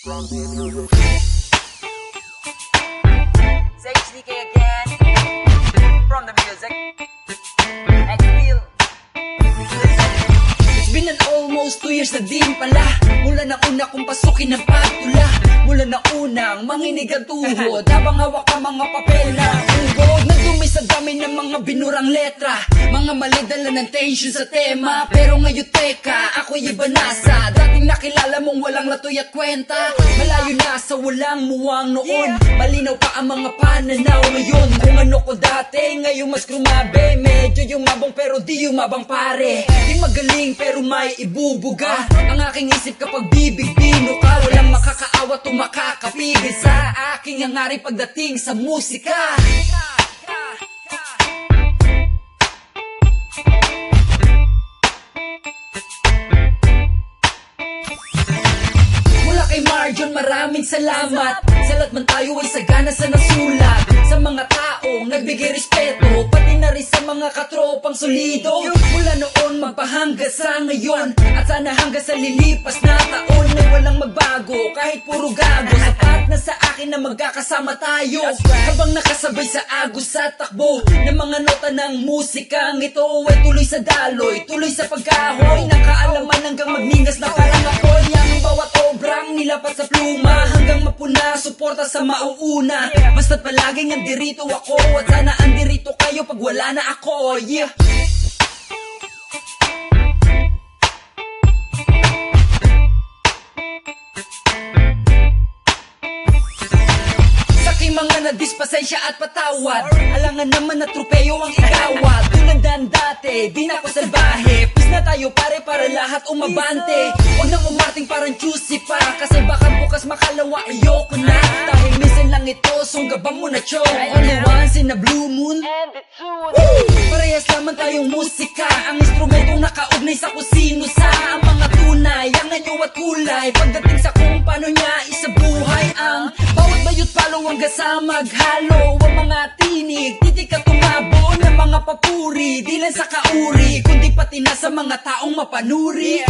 From the music. It's HDK again. From the music. And feel. It's been an almost 2 years na din pala mula na una kong pasukin ng pagtula. Mula na unang manginig ang tuhod habang hawak ang mga papel na ugod. Nagdumi sa dami ng mga binurang letra, mga mali dala ng tension sa tema. Pero ngayon teka, ako'y iba nasa dating nakilala mong walang latoy at kwenta. Malayo na sa walang muwang noon, malinaw pa ang mga pananaw ngayon. Kung ano ko dati, ngayon mas grumabe. Medyo yumabang pero di yumabang pare. Di magaling pero may ibubuga ang aking isip kapag bibig-bino ka. Walang makakaawat o makakapigil sa aking hangarin pagdating sa musika. Mula kay Marjon, maraming salamat. Sa lahat man tayo ay sagana sa nasulat. Sa mga taong nagbigay respeto, pati na rin sa mga katropang solido. Mula noon magpahangga sa ngayon, at sana hanggang sa lilipas na taon ay walang magbago. Kahit puro gago, sapat na sa akin na magkakasama tayo. Habang nakasabay sa agos sa takbo ng mga nota ng musikang ito ay tuloy sa daloy, tuloy sa pagkahoy ng kaalaman hanggang magningas na parang apoy. Ang bawat obrang nilapat sa pluma hanggang mapuna, suporta sa mauuna. Basta't palaging andirito ako, at sana andirito kayo pag wala na ako. Yeah. Mga nadispasensya at patawad, alangan naman na tropeyo ang igawat. Tulandan dati, di na ako salbahe. Pis na tayo pare para lahat umabante. Huwag nang umarting parang juicy pa, kasi baka bukas makalawa ayoko na. Dahil minsan lang ito, sunggabang mo na chong. Only once in a blue moon. Parehas naman tayong musika, ang instrumentong nakaugnay sa kusino sa ang mga tunay, ang anyo at kulay. Pagdating sa kung paano niya isabuhay ang bawat bayot palo hanggang sa maghalo. Ang mga tinig, titik at tumabo ng mga papuri, di lang sa kauri, kundi pati na sa mga taong mapanuri.